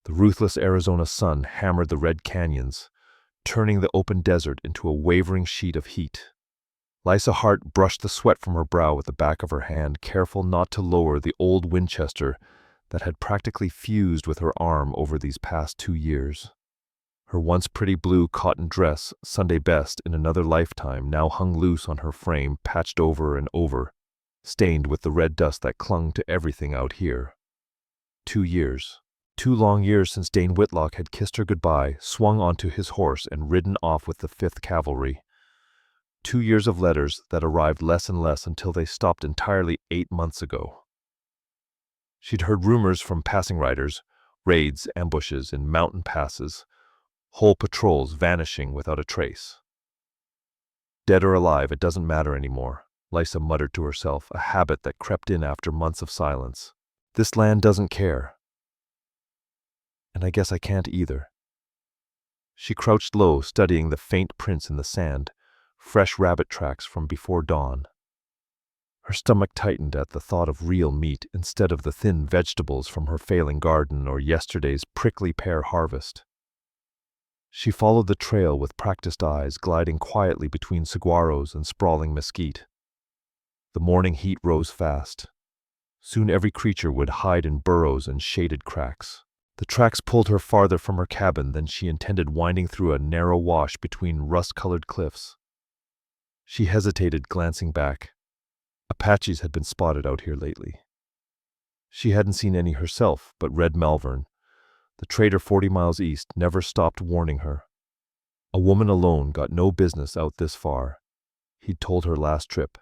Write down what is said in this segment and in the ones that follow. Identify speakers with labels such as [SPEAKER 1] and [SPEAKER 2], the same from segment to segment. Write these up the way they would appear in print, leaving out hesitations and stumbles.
[SPEAKER 1] The ruthless Arizona sun hammered the red canyons, turning the open desert into a wavering sheet of heat. Lysa Hart brushed the sweat from her brow with the back of her hand, careful not to lower the old Winchester that had practically fused with her arm over these past 2 years. Her once pretty blue cotton dress, Sunday best in another lifetime, now hung loose on her frame, patched over and over, stained with the red dust that clung to everything out here. 2 years. 2 long years since Dane Whitlock had kissed her goodbye, swung onto his horse, and ridden off with the 5th Cavalry. 2 years of letters that arrived less and less until they stopped entirely 8 months ago. She'd heard rumors from passing riders, raids, ambushes in mountain passes, whole patrols vanishing without a trace. Dead or alive, it doesn't matter anymore, Lysa muttered to herself, a habit that crept in after months of silence. This land doesn't care. And I guess I can't either. She crouched low, studying the faint prints in the sand, fresh rabbit tracks from before dawn. Her stomach tightened at the thought of real meat instead of the thin vegetables from her failing garden or yesterday's prickly pear harvest. She followed the trail with practiced eyes, gliding quietly between saguaros and sprawling mesquite. The morning heat rose fast. Soon every creature would hide in burrows and shaded cracks. The tracks pulled her farther from her cabin than she intended, winding through a narrow wash between rust-colored cliffs. She hesitated, glancing back. Apaches had been spotted out here lately. She hadn't seen any herself, but Red Malvern, the trader 40 miles east, never stopped warning her. A woman alone got no business out this far, he'd told her last trip.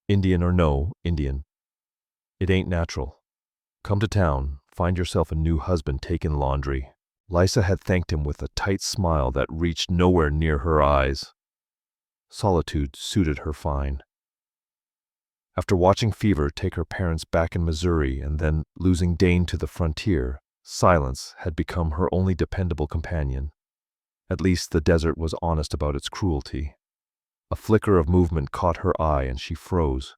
[SPEAKER 1] Indian or no Indian, it ain't natural. Come to town, find yourself a new husband, take in laundry. Lysa had thanked him with a tight smile that reached nowhere near her eyes. Solitude suited her fine. After watching Fever take her parents back in Missouri and then losing Dane to the frontier, silence had become her only dependable companion. At least the desert was honest about its cruelty. A flicker of movement caught her eye and she froze.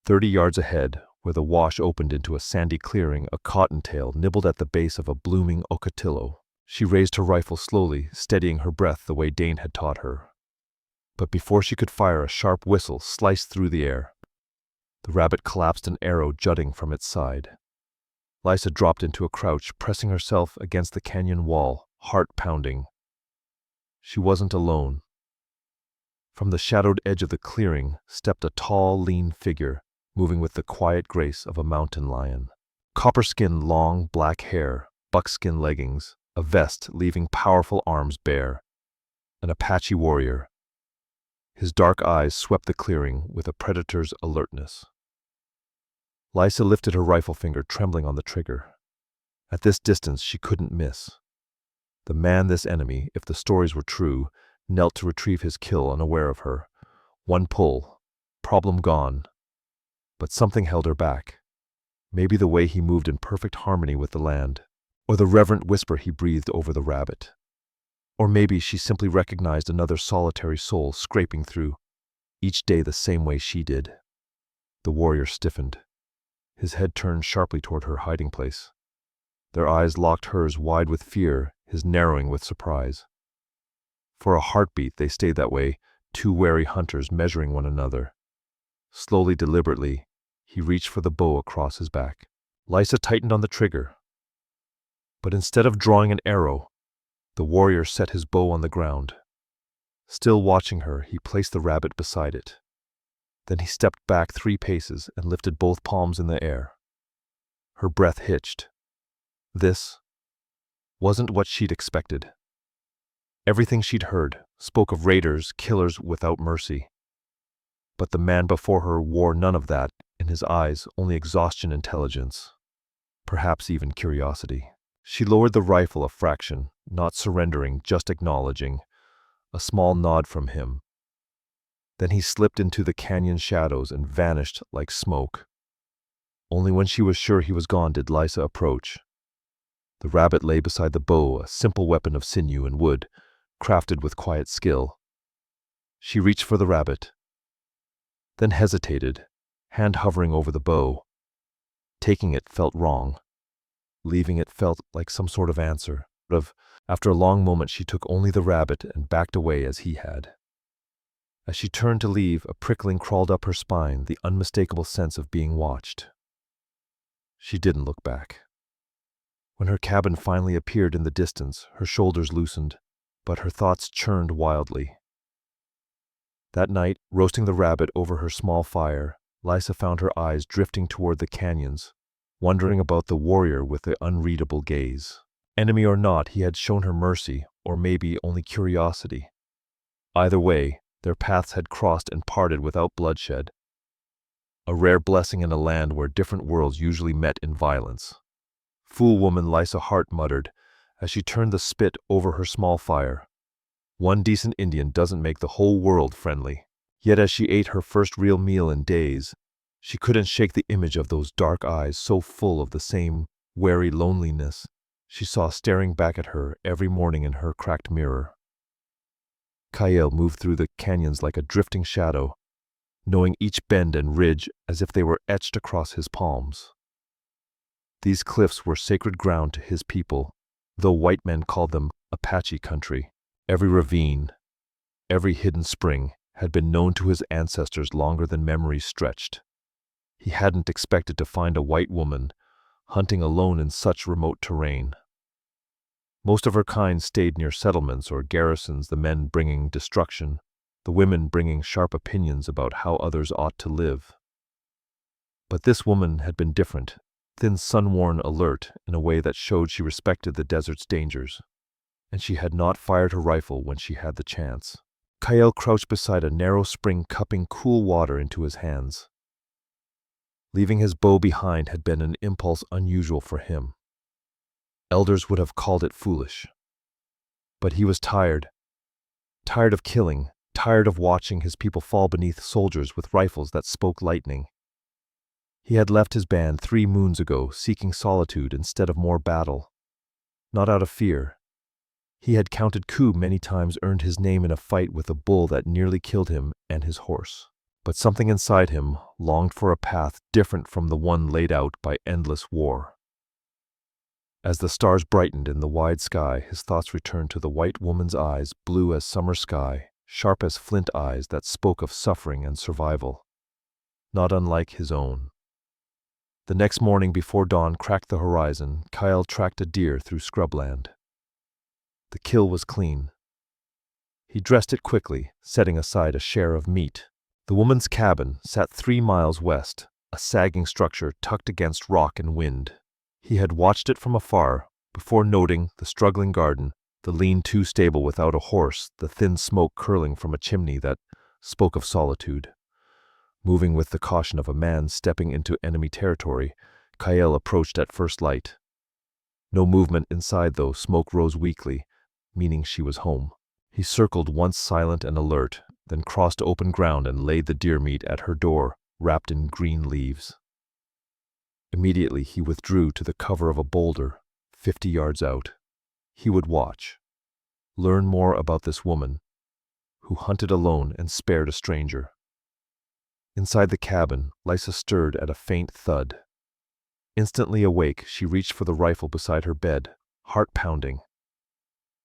[SPEAKER 1] 30 yards ahead, where the wash opened into a sandy clearing, a cottontail nibbled at the base of a blooming ocotillo. She raised her rifle slowly, steadying her breath the way Dane had taught her. But before she could fire, a sharp whistle sliced through the air. The rabbit collapsed, an arrow jutting from its side. Lysa dropped into a crouch, pressing herself against the canyon wall, heart pounding. She wasn't alone. From the shadowed edge of the clearing stepped a tall, lean figure, moving with the quiet grace of a mountain lion. Copper-skin, long, black hair, buckskin leggings, a vest leaving powerful arms bare. An Apache warrior. His dark eyes swept the clearing with a predator's alertness. Lysa lifted her rifle finger, trembling on the trigger. At this distance, she couldn't miss. The man, this enemy, if the stories were true, knelt to retrieve his kill, unaware of her. One pull, problem gone. But something held her back. Maybe the way he moved in perfect harmony with the land, or the reverent whisper he breathed over the rabbit. Or maybe she simply recognized another solitary soul scraping through, each day the same way she did. The warrior stiffened. His head turned sharply toward her hiding place. Their eyes locked hers, wide with fear, his narrowing with surprise. For a heartbeat they stayed that way, 2 wary hunters measuring one another. Slowly, deliberately, he reached for the bow across his back. Lysa tightened on the trigger. But instead of drawing an arrow, the warrior set his bow on the ground. Still watching her, he placed the rabbit beside it. Then he stepped back 3 paces and lifted both palms in the air. Her breath hitched. This wasn't what she'd expected. Everything she'd heard spoke of raiders, killers without mercy. But the man before her wore none of that, in his eyes only exhaustion, intelligence, perhaps even curiosity. She lowered the rifle a fraction, not surrendering, just acknowledging. A small nod from him. Then he slipped into the canyon shadows and vanished like smoke. Only when she was sure he was gone did Lysa approach. The rabbit lay beside the bow, a simple weapon of sinew and wood, crafted with quiet skill. She reached for the rabbit, then hesitated, hand hovering over the bow. Taking it felt wrong. leaving it felt like some sort of answer. After a long moment, she took only the rabbit and backed away as he had. As she turned to leave, a prickling crawled up her spine, the unmistakable sense of being watched. She didn't look back. When her cabin finally appeared in the distance, her shoulders loosened, but her thoughts churned wildly. That night, roasting the rabbit over her small fire, Lysa found her eyes drifting toward the canyons, wondering about the warrior with the unreadable gaze. Enemy or not, he had shown her mercy, or maybe only curiosity. Either way, their paths had crossed and parted without bloodshed, a rare blessing in a land where different worlds usually met in violence. Fool woman, Lysa Hart muttered, as she turned the spit over her small fire. One decent Indian doesn't make the whole world friendly. Yet as she ate her first real meal in days, she couldn't shake the image of those dark eyes so full of the same wary loneliness she saw staring back at her every morning in her cracked mirror. Kael moved through the canyons like a drifting shadow, knowing each bend and ridge as if they were etched across his palms. These cliffs were sacred ground to his people, though white men called them Apache country. Every ravine, every hidden spring had been known to his ancestors longer than memories stretched. He hadn't expected to find a white woman hunting alone in such remote terrain. Most of her kind stayed near settlements or garrisons, the men bringing destruction, the women bringing sharp opinions about how others ought to live. But this woman had been different, thin, sun-worn, alert in a way that showed she respected the desert's dangers, and she had not fired her rifle when she had the chance. Kael crouched beside a narrow spring, cupping cool water into his hands. Leaving his bow behind had been an impulse unusual for him. Elders would have called it foolish. But he was tired of killing, tired of watching his people fall beneath soldiers with rifles that spoke lightning. He had left his band 3 moons ago, seeking solitude instead of more battle. Not out of fear. He had counted coup many times, earned his name in a fight with a bull that nearly killed him and his horse. But something inside him longed for a path different from the one laid out by endless war. As the stars brightened in the wide sky, his thoughts returned to the white woman's eyes, blue as summer sky, sharp as flint eyes that spoke of suffering and survival, not unlike his own. The next morning, before dawn cracked the horizon, Kael tracked a deer through scrubland. The kill was clean. He dressed it quickly, setting aside a share of meat. The woman's cabin sat 3 miles west, a sagging structure tucked against rock and wind. He had watched it from afar, before noting the struggling garden, the lean-to stable without a horse, the thin smoke curling from a chimney that spoke of solitude. Moving with the caution of a man stepping into enemy territory, Kael approached at first light. No movement inside, though smoke rose weakly, meaning she was home. He circled once, silent and alert, then crossed open ground and laid the deer meat at her door, wrapped in green leaves. Immediately he withdrew to the cover of a boulder, 50 yards out. He would watch, learn more about this woman, who hunted alone and spared a stranger. Inside the cabin, Lysa stirred at a faint thud. Instantly awake, she reached for the rifle beside her bed, heart pounding.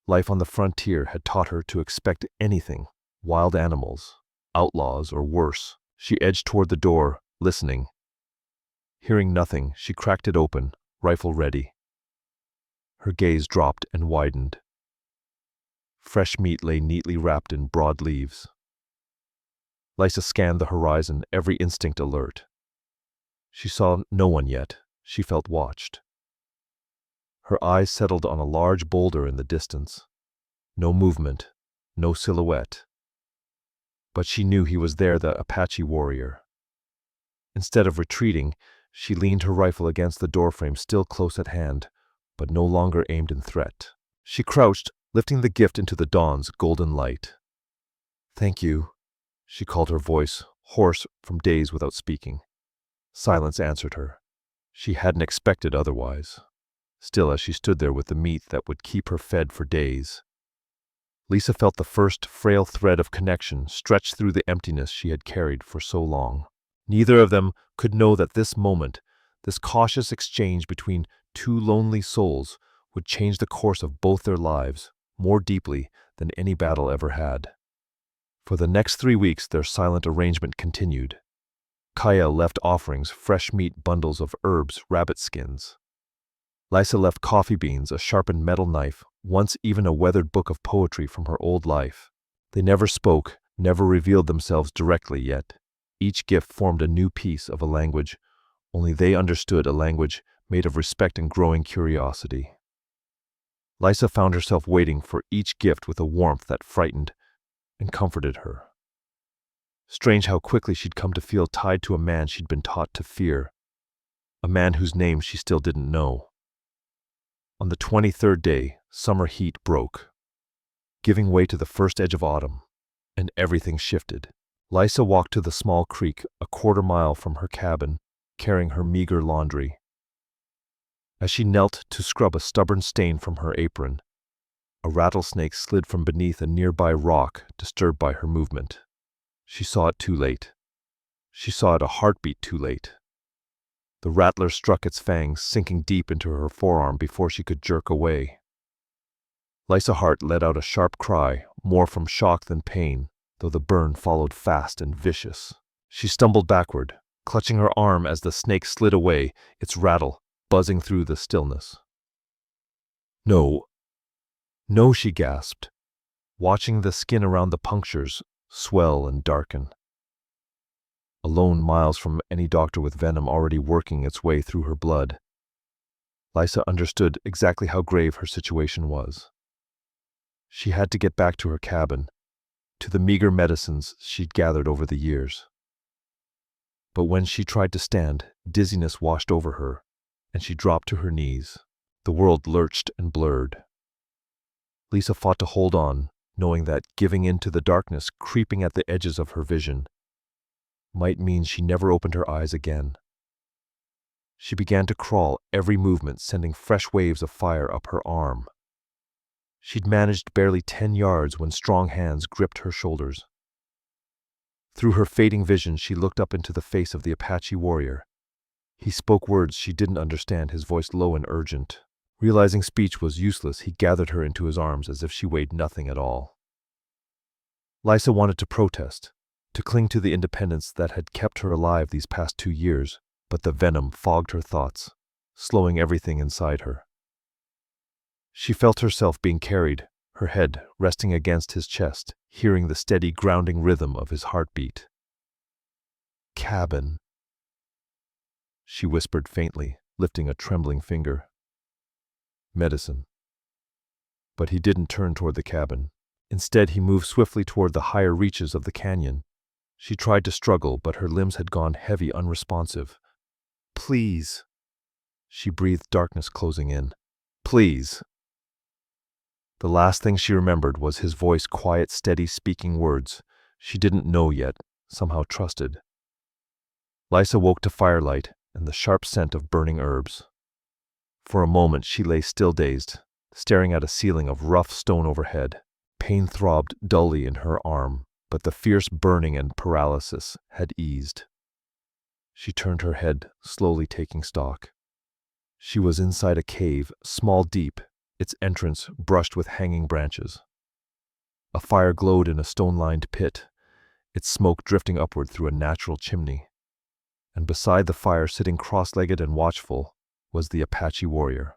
[SPEAKER 1] Life on the frontier had taught her to expect anything, wild animals, outlaws, or worse. She edged toward the door, listening. Hearing nothing, she cracked it open, rifle ready. Her gaze dropped and widened. Fresh meat lay neatly wrapped in broad leaves. Lysa scanned the horizon, every instinct alert. She saw no one yet. She felt watched. Her eyes settled on a large boulder in the distance. No movement, no silhouette. But she knew he was there, the Apache warrior. Instead of retreating, she leaned her rifle against the doorframe, still close at hand, but no longer aimed in threat. She crouched, lifting the gift into the dawn's golden light. "Thank you," she called, her voice hoarse from days without speaking. Silence answered her. She hadn't expected otherwise. Still, as she stood there with the meat that would keep her fed for days, Lysa felt the first frail thread of connection stretch through the emptiness she had carried for so long. Neither of them could know that this moment, this cautious exchange between two lonely souls, would change the course of both their lives more deeply than any battle ever had. For the next 3 weeks, their silent arrangement continued. Kael left offerings, fresh meat, bundles of herbs, rabbit skins. Lysa left coffee beans, a sharpened metal knife, once even a weathered book of poetry from her old life. They never spoke, never revealed themselves directly, yet each gift formed a new piece of a language only they understood, a language made of respect and growing curiosity. Lysa found herself waiting for each gift with a warmth that frightened and comforted her. Strange how quickly she'd come to feel tied to a man she'd been taught to fear, a man whose name she still didn't know. On the 23rd day, summer heat broke, giving way to the first edge of autumn, and everything shifted. Lysa walked to the small creek a quarter-mile from her cabin, carrying her meager laundry. As she knelt to scrub a stubborn stain from her apron, a rattlesnake slid from beneath a nearby rock, disturbed by her movement. She saw it too late. She saw it a heartbeat too late. The rattler struck its fangs, sinking deep into her forearm before she could jerk away. Lysa Hart let out a sharp cry, more from shock than pain, though the burn followed fast and vicious. She stumbled backward, clutching her arm as the snake slid away, its rattle buzzing through the stillness. "No, no," she gasped, watching the skin around the punctures swell and darken. Alone, miles from any doctor with venom already working its way through her blood, Lysa understood exactly how grave her situation was. She had to get back to her cabin, to the meager medicines she'd gathered over the years. But when she tried to stand, dizziness washed over her, and she dropped to her knees. The world lurched and blurred. Lysa fought to hold on, knowing that giving in to the darkness creeping at the edges of her vision might mean she never opened her eyes again. She began to crawl, every movement sending fresh waves of fire up her arm. She'd managed barely 10 yards when strong hands gripped her shoulders. Through her fading vision, she looked up into the face of the Apache warrior. He spoke words she didn't understand, his voice low and urgent. Realizing speech was useless, he gathered her into his arms as if she weighed nothing at all. Lysa wanted to protest, to cling to the independence that had kept her alive these past 2 years, but the venom fogged her thoughts, slowing everything inside her. She felt herself being carried, her head resting against his chest, hearing the steady grounding rhythm of his heartbeat. "Cabin," she whispered faintly, lifting a trembling finger. "Medicine." But he didn't turn toward the cabin. Instead, he moved swiftly toward the higher reaches of the canyon. She tried to struggle, but her limbs had gone heavy, unresponsive. "Please," she breathed, darkness closing in. "Please." The last thing she remembered was his voice, quiet, steady, speaking words she didn't know yet, somehow trusted. Lysa woke to firelight and the sharp scent of burning herbs. For a moment she lay still, dazed, staring at a ceiling of rough stone overhead. Pain throbbed dully in her arm, but the fierce burning and paralysis had eased. She turned her head, slowly taking stock. She was inside a cave, small, deep, its entrance brushed with hanging branches. A fire glowed in a stone-lined pit, its smoke drifting upward through a natural chimney. And beside the fire, sitting cross-legged and watchful, was the Apache warrior.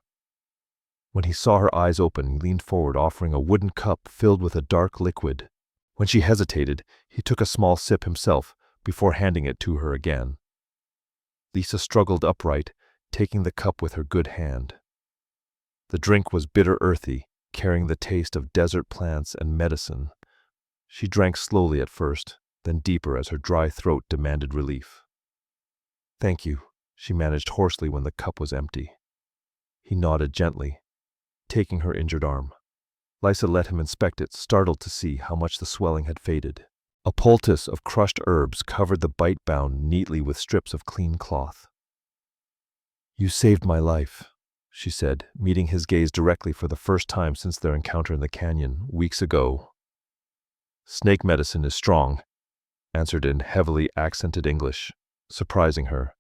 [SPEAKER 1] When he saw her eyes open, he leaned forward, offering a wooden cup filled with a dark liquid. When she hesitated, he took a small sip himself before handing it to her again. Lysa struggled upright, taking the cup with her good hand. The drink was bitter, earthy, carrying the taste of desert plants and medicine. She drank slowly at first, then deeper as her dry throat demanded relief. "Thank you," she managed hoarsely when the cup was empty. He nodded gently, taking her injured arm. Lysa let him inspect it, startled to see how much the swelling had faded. A poultice of crushed herbs covered the bite, bound neatly with strips of clean cloth. "You saved my life," she said, meeting his gaze directly for the first time since their encounter in the canyon weeks ago. "Snake medicine is strong," answered in heavily accented English, surprising her.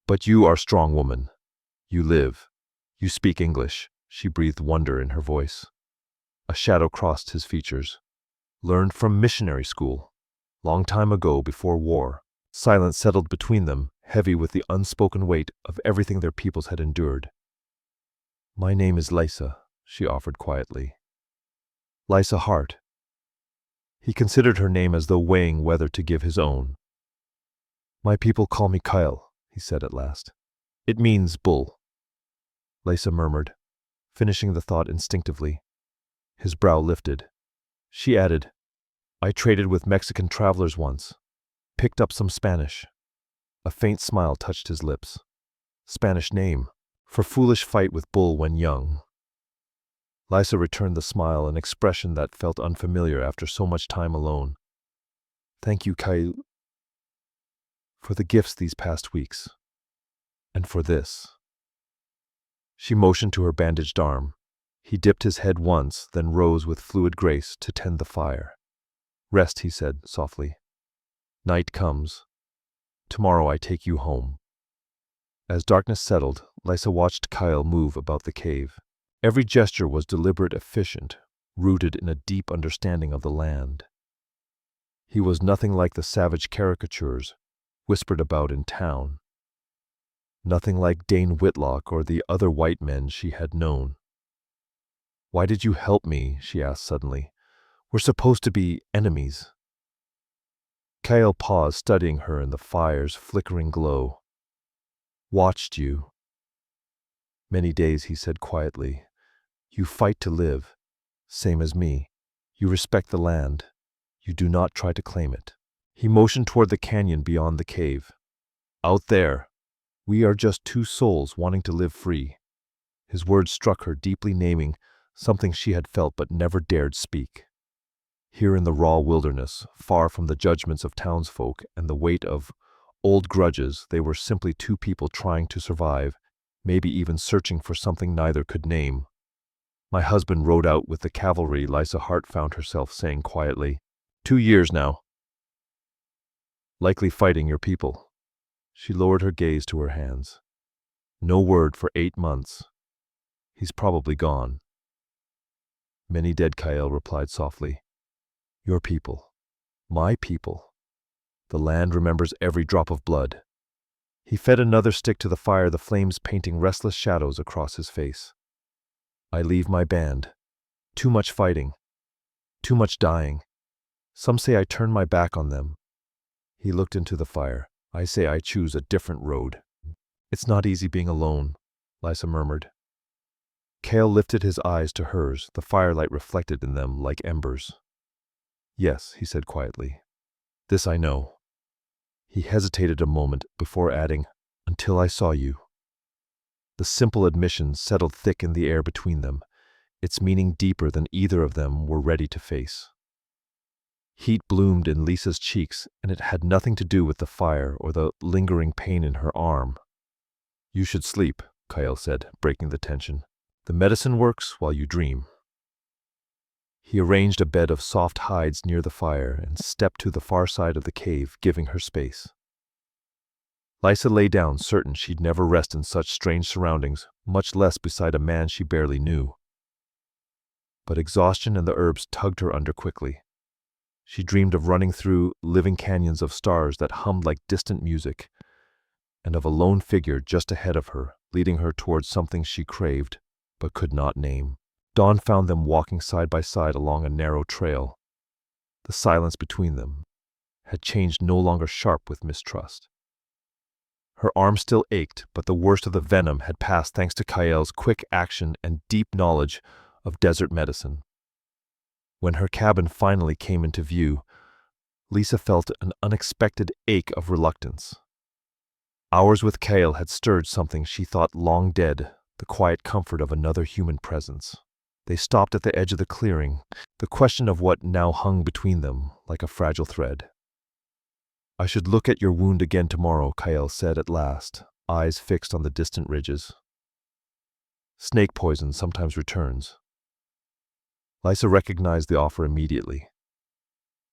[SPEAKER 1] "But you are a strong woman. You live. You speak English, she breathed wonder in her voice. A shadow crossed his features. Learned from missionary school. Long time ago, before war. Silence settled between them, heavy with the unspoken weight of everything their peoples had endured. My name is Lysa, she offered quietly. Lysa Hart. He considered her name as though weighing whether to give his own. My people call me Kael, he said at last. It means bull. Lysa murmured, finishing the thought instinctively. His brow lifted. She added, I traded with Mexican travelers once. Picked up some Spanish. A faint smile touched his lips. Spanish name, for foolish fight with bull when young. Lysa returned the smile, an expression that felt unfamiliar after so much time alone. Thank you, Kael, for the gifts these past weeks. And for this. She motioned to her bandaged arm. He dipped his head once, then rose with fluid grace to tend the fire. Rest, he said softly. Night comes. Tomorrow I take you home. As darkness settled, Lysa watched Kael move about the cave. Every gesture was deliberate, efficient, rooted in a deep understanding of the land. He was nothing like the savage caricatures whispered about in town. Nothing like Dane Whitlock or the other white men she had known. Why did you help me? She asked suddenly. We're supposed to be enemies. Kael paused, studying her in the fire's flickering glow. Watched you. Many days, he said quietly. You fight to live, same as me. You respect the land. You do not try to claim it. He motioned toward the canyon beyond the cave. Out there, we are just two souls wanting to live free. His words struck her, deeply naming something she had felt but never dared speak. Here in the raw wilderness, far from the judgments of townsfolk and the weight of old grudges, they were simply two people trying to survive, maybe even searching for something neither could name. My husband rode out with the cavalry, Lysa Hart found herself saying quietly. 2 years now. Likely fighting your people. She lowered her gaze to her hands. No word for 8 months. He's probably gone. Many dead, Kael replied softly. Your people. My people. The land remembers every drop of blood. He fed another stick to the fire, the flames painting restless shadows across his face. I leave my band. Too much fighting. Too much dying. Some say I turn my back on them. He looked into the fire. I say I choose a different road. It's not easy being alone, Lysa murmured. Kael lifted his eyes to hers, the firelight reflected in them like embers. Yes, he said quietly. This I know. He hesitated a moment before adding, until I saw you. The simple admission settled thick in the air between them, its meaning deeper than either of them were ready to face. Heat bloomed in Lysa's cheeks, and it had nothing to do with the fire or the lingering pain in her arm. You should sleep, Kael said, breaking the tension. The medicine works while you dream. He arranged a bed of soft hides near the fire and stepped to the far side of the cave, giving her space. Lysa lay down, certain she'd never rest in such strange surroundings, much less beside a man she barely knew. But exhaustion and the herbs tugged her under quickly. She dreamed of running through living canyons of stars that hummed like distant music, and of a lone figure just ahead of her, leading her towards something she craved, but could not name. Dawn found them walking side by side along a narrow trail. The silence between them had changed, no longer sharp with mistrust. Her arm still ached, but the worst of the venom had passed thanks to Kael's quick action and deep knowledge of desert medicine. When her cabin finally came into view, Lysa felt an unexpected ache of reluctance. Hours with Kael had stirred something she thought long dead, the quiet comfort of another human presence. They stopped at the edge of the clearing, the question of what now hung between them like a fragile thread. I should look at your wound again tomorrow, Kael said at last, eyes fixed on the distant ridges. Snake poison sometimes returns. Lysa recognized the offer immediately.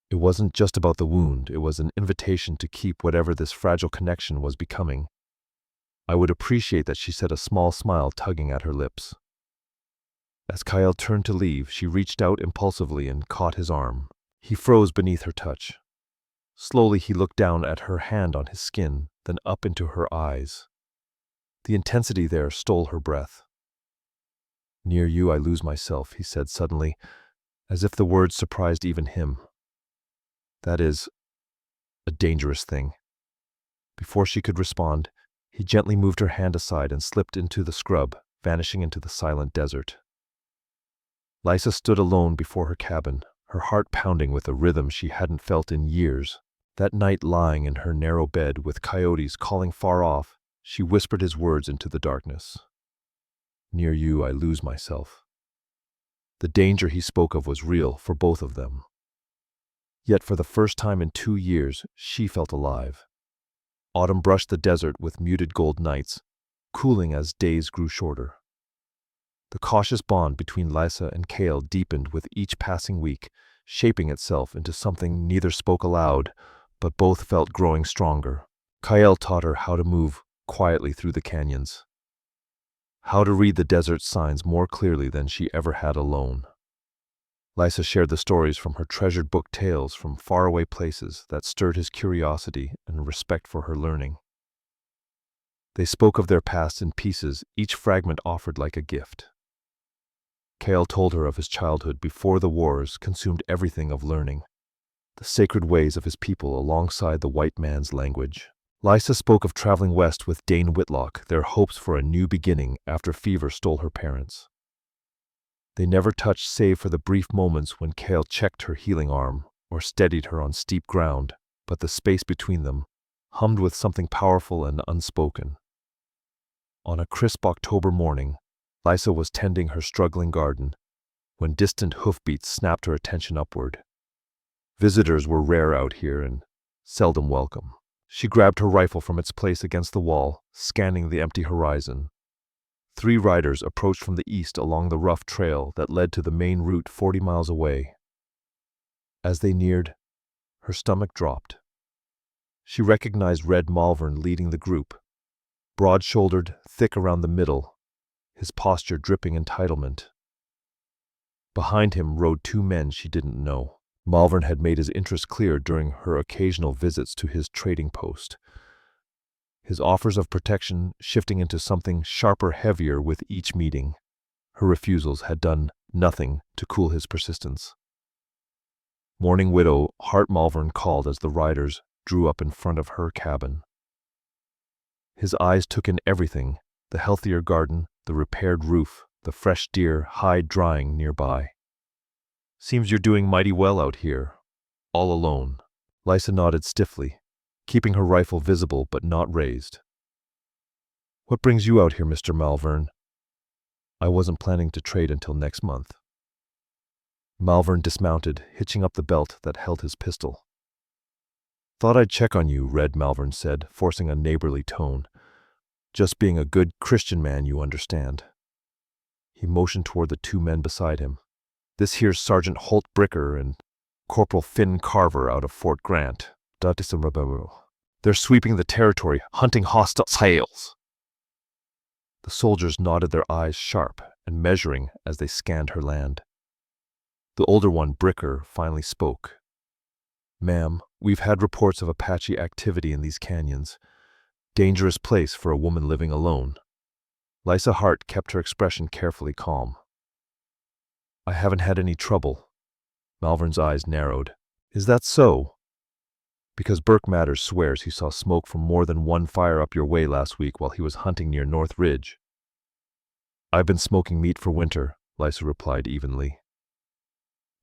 [SPEAKER 1] It wasn't just about the wound, it was an invitation to keep whatever this fragile connection was becoming. I would appreciate that, she said, a small smile tugging at her lips. As Kael turned to leave, she reached out impulsively and caught his arm. He froze beneath her touch. Slowly he looked down at her hand on his skin, then up into her eyes. The intensity there stole her breath. "Near you I lose myself," he said suddenly, as if the words surprised even him. "That is a dangerous thing." Before she could respond, he gently moved her hand aside and slipped into the scrub, vanishing into the silent desert. Lysa stood alone before her cabin, her heart pounding with a rhythm she hadn't felt in years. That night, lying in her narrow bed with coyotes calling far off, she whispered his words into the darkness. "Near you I lose myself." The danger he spoke of was real for both of them. Yet for the first time in 2 years, she felt alive. Autumn brushed the desert with muted gold nights, cooling as days grew shorter. The cautious bond between Lysa and Kael deepened with each passing week, shaping itself into something neither spoke aloud, but both felt growing stronger. Kael taught her how to move quietly through the canyons, how to read the desert signs more clearly than she ever had alone. Lysa shared the stories from her treasured book tales from faraway places that stirred his curiosity and respect for her learning. They spoke of their past in pieces, each fragment offered like a gift. Kael told her of his childhood before the wars consumed everything of learning, the sacred ways of his people alongside the white man's language. Lysa spoke of traveling west with Dane Whitlock, their hopes for a new beginning after fever stole her parents. They never touched save for the brief moments when Kael checked her healing arm or steadied her on steep ground, but the space between them hummed with something powerful and unspoken. On a crisp October morning, Lysa was tending her struggling garden when distant hoofbeats snapped her attention upward. Visitors were rare out here and seldom welcome. She grabbed her rifle from its place against the wall, scanning the empty horizon. 3 riders approached from the east along the rough trail that led to the main route 40 miles away. As they neared, her stomach dropped. She recognized Red Malvern leading the group, broad-shouldered, thick around the middle, his posture dripping entitlement. Behind him rode 2 men she didn't know. Malvern had made his interest clear during her occasional visits to his trading post, his offers of protection shifting into something sharper, heavier with each meeting. Her refusals had done nothing to cool his persistence. Mourning Widow Hart Malvern called as the riders drew up in front of her cabin. His eyes took in everything, the healthier garden, the repaired roof, the fresh deer hide drying nearby. "Seems you're doing mighty well out here, all alone." Lysa nodded stiffly, keeping her rifle visible but not raised. "What brings you out here, Mr. Malvern?" "I wasn't planning to trade until next month." Malvern dismounted, hitching up the belt that held his pistol. "Thought I'd check on you," Red Malvern said, forcing a neighborly tone. "Just being a good Christian man, you understand." He motioned toward the 2 men beside him. "This here's Sergeant Holt Bricker and Corporal Finn Carver out of Fort Grant. They're sweeping the territory, hunting hostile sails." The soldiers nodded, their eyes sharp and measuring as they scanned her land. The older one, Bricker, finally spoke. "Ma'am, we've had reports of Apache activity in these canyons. Dangerous place for a woman living alone." Lysa Hart kept her expression carefully calm. "I haven't had any trouble." Malvern's eyes narrowed. "Is that so? Because Burke Matters swears he saw smoke from more than one fire up your way last week while he was hunting near North Ridge." "I've been smoking meat for winter," Lysa replied evenly.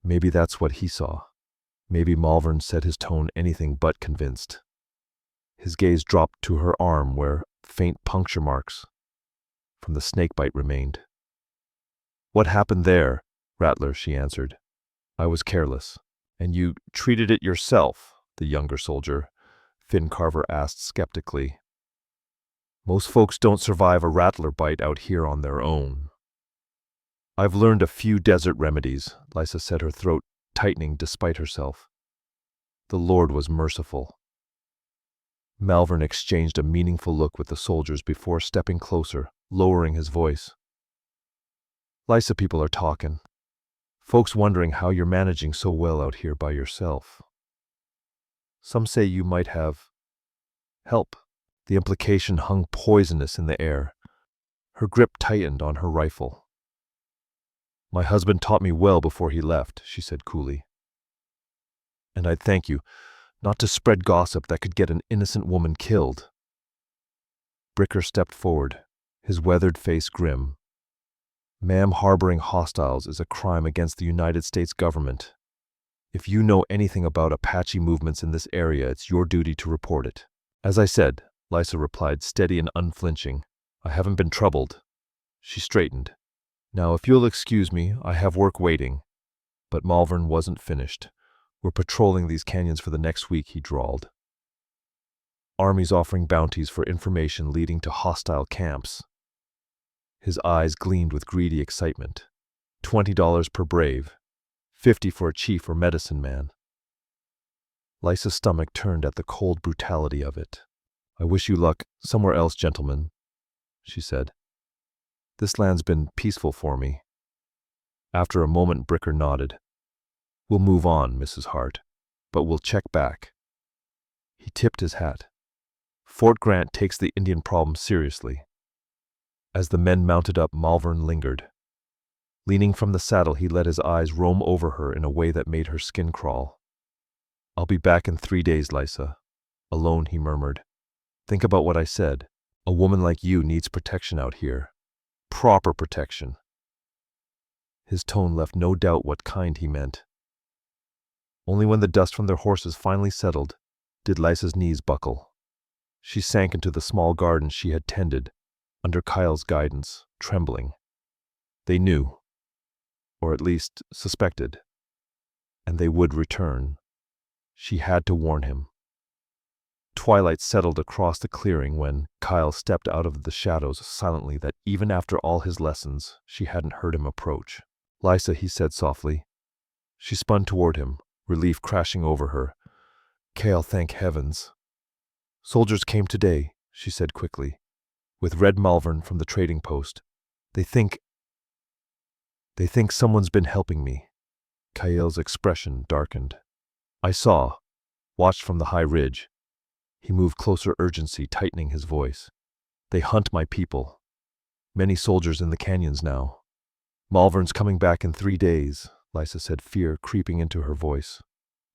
[SPEAKER 1] Maybe that's what he saw. Maybe Malvern said his tone anything but convinced. His gaze dropped to her arm where faint puncture marks from the snakebite remained. "What happened there, Rattler?" she answered. "I was careless." "And you treated it yourself?" the younger soldier, Finn Carver, asked skeptically. "Most folks don't survive a rattler bite out here on their own." "I've learned a few desert remedies," Lysa said, her throat tightening despite herself. "The Lord was merciful." Malvern exchanged a meaningful look with the soldiers before stepping closer, lowering his voice. Lysa, people are talking. Folks wondering how you're managing so well out here by yourself. Some say you might have help. The implication hung poisonous in the air. Her grip tightened on her rifle. My husband taught me well before he left, she said coolly. And I'd thank you not to spread gossip that could get an innocent woman killed. Bricker stepped forward, his weathered face grim. Ma'am, harboring hostiles is a crime against the United States government. If you know anything about Apache movements in this area, it's your duty to report it. As I said, Lysa replied, steady and unflinching. I haven't been troubled. She straightened. Now, if you'll excuse me, I have work waiting. But Malvern wasn't finished. We're patrolling these canyons for the next week, he drawled. Armies offering bounties for information leading to hostile camps. His eyes gleamed with greedy excitement. $20 per brave, 50 for a chief or medicine man. Lysa's stomach turned at the cold brutality of it. I wish you luck somewhere else, gentlemen, she said. This land's been peaceful for me. After a moment, Bricker nodded. We'll move on, Mrs. Hart, but we'll check back. He tipped his hat. Fort Grant takes the Indian problem seriously. As the men mounted up, Malvern lingered. Leaning from the saddle, he let his eyes roam over her in a way that made her skin crawl. I'll be back in 3 days, Lysa. Alone, he murmured. Think about what I said. A woman like you needs protection out here. Proper protection. His tone left no doubt what kind he meant. Only when the dust from their horses finally settled did Lysa's knees buckle. She sank into the small garden she had tended, under Kyle's guidance, trembling. They knew, or at least suspected, and they would return. She had to warn him. Twilight settled across the clearing when Kyle stepped out of the shadows silently that even after all his lessons, she hadn't heard him approach. Lysa, he said softly. She spun toward him, relief crashing over her. Kael, thank heavens. Soldiers came today, she said quickly, with Red Malvern from the trading post. They think someone's been helping me. Kael's expression darkened. I saw, watched from the high ridge. He moved closer, urgency tightening his voice. They hunt my people. Many soldiers in the canyons now. Malvern's coming back in 3 days, Lysa said, fear creeping into her voice.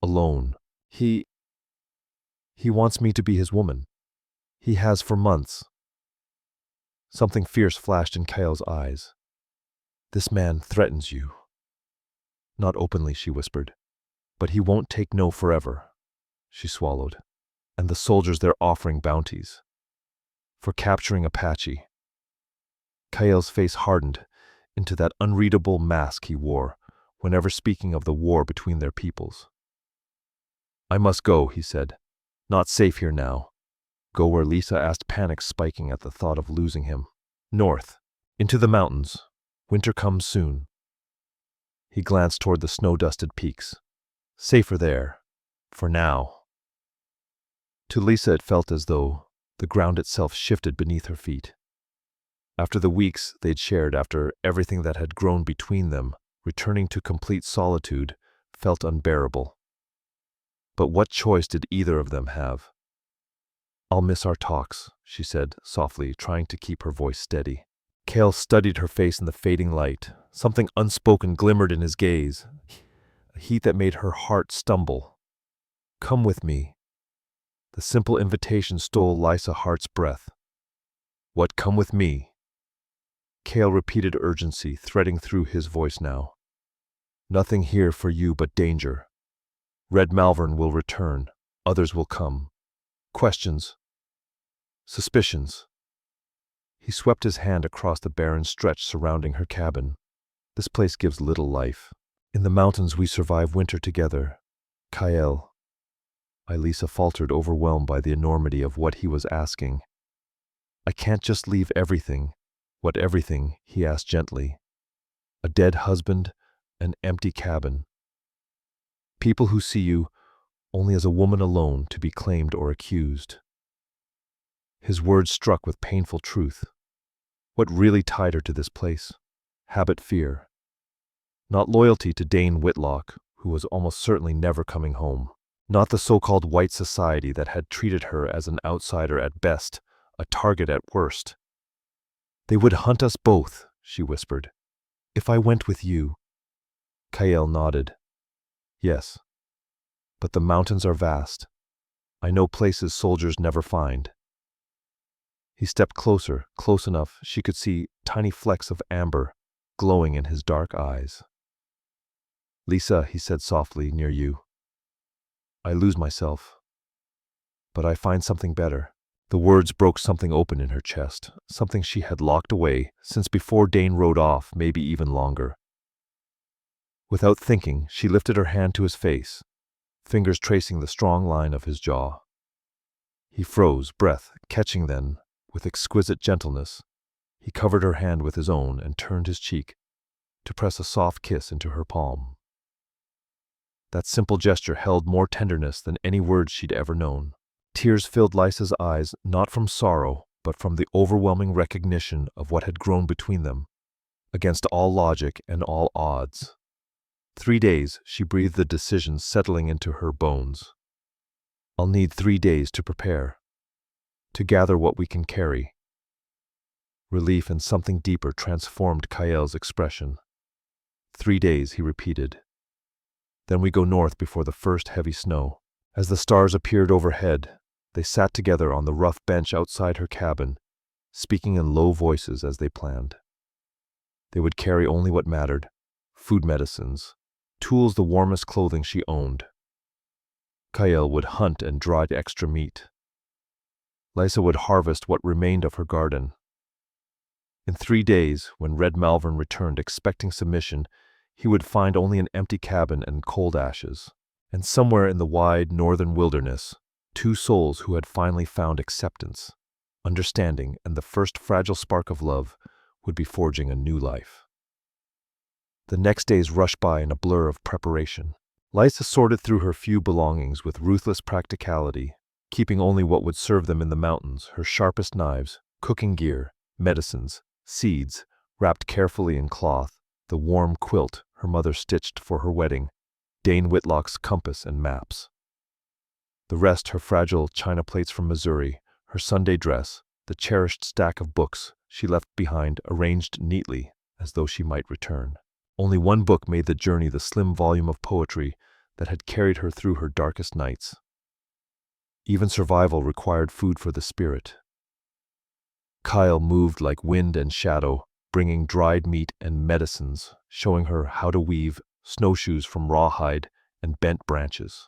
[SPEAKER 1] Alone. He wants me to be his woman. He has for months. Something fierce flashed in Kael's eyes. This man threatens you. Not openly, she whispered. But he won't take no forever. She swallowed. And the soldiers they're offering bounties. For capturing Apache. Kael's face hardened into that unreadable mask he wore whenever speaking of the war between their peoples. I must go, he said. Not safe here now. Go where? Lysa asked, panic spiking at the thought of losing him. North. Into the mountains. Winter comes soon. He glanced toward the snow-dusted peaks. Safer there. For now. To Lysa it felt as though the ground itself shifted beneath her feet. After the weeks they'd shared, after everything that had grown between them, returning to complete solitude felt unbearable. But what choice did either of them have? I'll miss our talks, she said softly, trying to keep her voice steady. Kael studied her face in the fading light. Something unspoken glimmered in his gaze, a heat that made her heart stumble. Come with me. The simple invitation stole Lysa Hart's breath. What, come with me? Kael repeated, urgency threading through his voice now. Nothing here for you but danger. Red Malvern will return. Others will come. Questions. Suspicions. He swept his hand across the barren stretch surrounding her cabin. This place gives little life. In the mountains we survive winter together. Kael. Lysa faltered, overwhelmed by the enormity of what he was asking. I can't just leave everything. What everything? He asked gently. A dead husband, an empty cabin. People who see you only as a woman alone to be claimed or accused. His words struck with painful truth. What really tied her to this place? Habit, fear. Not loyalty to Dane Whitlock, who was almost certainly never coming home. Not the so-called white society that had treated her as an outsider at best, a target at worst. "They would hunt us both," she whispered. "If I went with you." Kael nodded. "Yes. But the mountains are vast. I know places soldiers never find." He stepped closer, close enough she could see tiny flecks of amber glowing in his dark eyes. "Lysa," he said softly, "near you. I lose myself. But I find something better." The words broke something open in her chest, something she had locked away since before Dane rode off, maybe even longer. Without thinking, she lifted her hand to his face, fingers tracing the strong line of his jaw. He froze, breath catching. Then, with exquisite gentleness, he covered her hand with his own and turned his cheek to press a soft kiss into her palm. That simple gesture held more tenderness than any words she'd ever known. Tears filled Lysa's eyes, not from sorrow, but from the overwhelming recognition of what had grown between them, against all logic and all odds. 3 days, she breathed the decision settling into her bones. "I'll need 3 days to prepare, to gather what we can carry." Relief and something deeper transformed Kael's expression. 3 days, he repeated. Then we go north before the first heavy snow. As the stars appeared overhead, they sat together on the rough bench outside her cabin, speaking in low voices as they planned. They would carry only what mattered: food, medicines, tools, the warmest clothing she owned. Kael would hunt and dry extra meat. Lysa would harvest what remained of her garden. In 3 days, when Red Malvern returned expecting submission, he would find only an empty cabin and cold ashes. And somewhere in the wide northern wilderness, 2 souls who had finally found acceptance, understanding, and the first fragile spark of love would be forging a new life. The next days rushed by in a blur of preparation. Lysa sorted through her few belongings with ruthless practicality, keeping only what would serve them in the mountains: her sharpest knives, cooking gear, medicines, seeds, wrapped carefully in cloth, the warm quilt her mother stitched for her wedding, Dane Whitlock's compass and maps. The rest, her fragile china plates from Missouri, her Sunday dress, the cherished stack of books she left behind arranged neatly as though she might return. Only one book made the journey, the slim volume of poetry that had carried her through her darkest nights. Even survival required food for the spirit. Kael moved like wind and shadow, bringing dried meat and medicines, showing her how to weave snowshoes from rawhide and bent branches.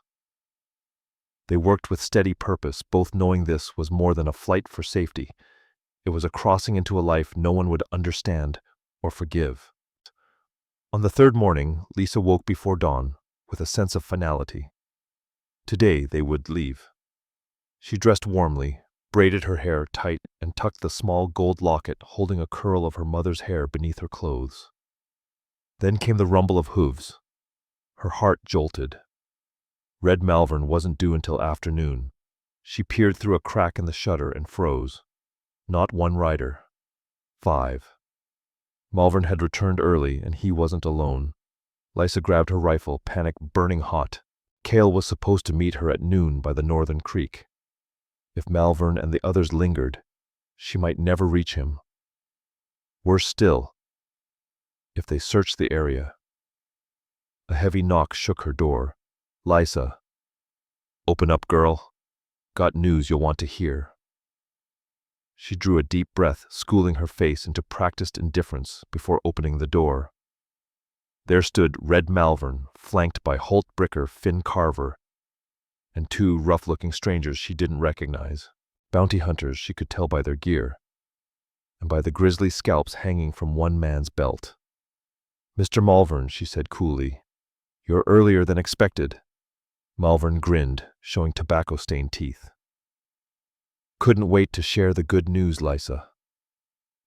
[SPEAKER 1] They worked with steady purpose, both knowing this was more than a flight for safety. It was a crossing into a life no one would understand or forgive. On the 3rd morning, Lysa woke before dawn with a sense of finality. Today they would leave. She dressed warmly, braided her hair tight, and tucked the small gold locket holding a curl of her mother's hair beneath her clothes. Then came the rumble of hooves. Her heart jolted. Red Malvern wasn't due until afternoon. She peered through a crack in the shutter and froze. Not 1 rider. 5. Malvern had returned early, and he wasn't alone. Lysa grabbed her rifle, panic burning hot. Kael was supposed to meet her at noon by the northern creek. If Malvern and the others lingered, she might never reach him. Worse still, if they searched the area. A heavy knock shook her door. "Lysa." "Open up, girl. Got news you'll want to hear." She drew a deep breath, schooling her face into practiced indifference before opening the door. There stood Red Malvern, flanked by Holt Bricker, Finn Carver, and 2 rough-looking strangers she didn't recognize. Bounty hunters, she could tell by their gear, and by the grisly scalps hanging from one man's belt. "Mr. Malvern," she said coolly, "you're earlier than expected." Malvern grinned, showing tobacco-stained teeth. "Couldn't wait to share the good news, Lysa.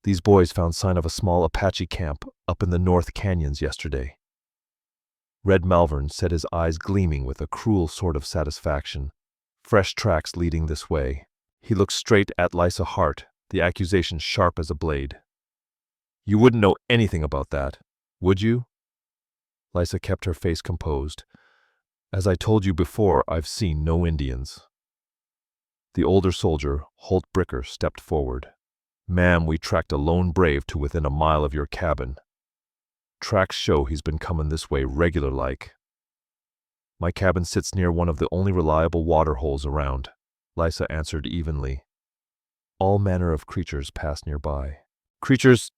[SPEAKER 1] These boys found sign of a small Apache camp up in the North Canyons yesterday." Red Malvern said, his eyes gleaming with a cruel sort of satisfaction. "Fresh tracks leading this way. He looked straight at Lysa Hart, the accusation sharp as a blade. You wouldn't know anything about that, would you? Lysa kept her face composed. As I told you before, I've seen no Indians. The older soldier, Holt Bricker, stepped forward. Ma'am, we tracked a lone brave to within a mile of your cabin. Tracks show he's been coming this way regular-like. My cabin sits near one of the only reliable water holes around, Lysa answered evenly. All manner of creatures pass nearby. Creatures?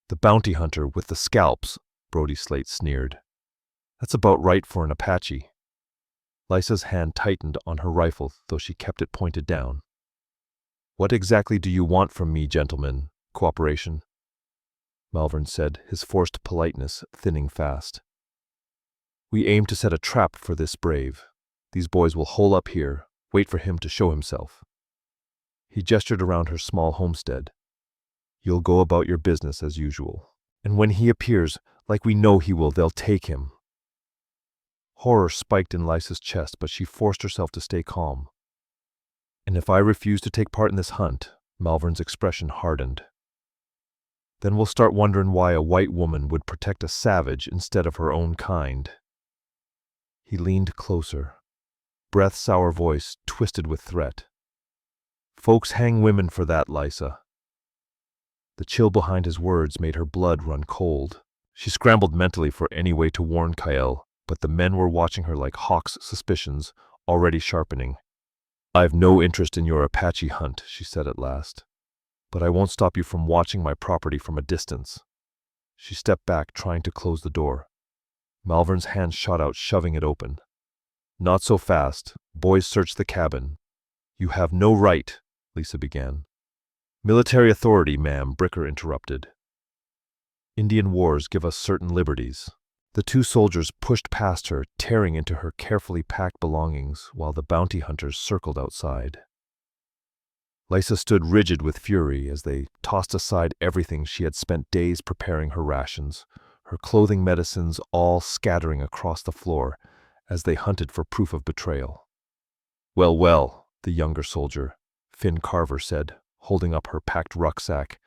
[SPEAKER 1] The bounty hunter with the scalps, Brody Slate sneered. That's about right for an Apache. Lysa's hand tightened on her rifle, though she kept it pointed down. What exactly do you want from me, gentlemen? Cooperation? Malvern said, his forced politeness thinning fast. We aim to set a trap for this brave. These boys will hole up here, wait for him to show himself. He gestured around her small homestead. You'll go about your business as usual. And when he appears, like we know he will, they'll take him. Horror spiked in Lysa's chest, but she forced herself to stay calm. And if I refuse to take part in this hunt, Malvern's expression hardened. Then we'll start wondering why a white woman would protect a savage instead of her own kind. He leaned closer, breath sour voice twisted with threat. Folks hang women for that, Lysa. The chill behind his words made her blood run cold. She scrambled mentally for any way to warn Kael, but the men were watching her like hawks' suspicions, already sharpening. I've no interest in your Apache hunt, she said at last. But I won't stop you from watching my property from a distance. She stepped back, trying to close the door. Malvern's hand shot out, shoving it open. Not so fast. Boys, search the cabin. You have no right, Lysa began. Military authority, ma'am, Bricker interrupted. Indian wars give us certain liberties. The two soldiers pushed past her, tearing into her carefully packed belongings, while the bounty hunters circled outside. Lysa stood rigid with fury as they tossed aside everything she had spent days preparing her rations, her clothing, medicines all scattering across the floor as they hunted for proof of betrayal. Well, well, the younger soldier, Finn Carver said, holding up her packed rucksack.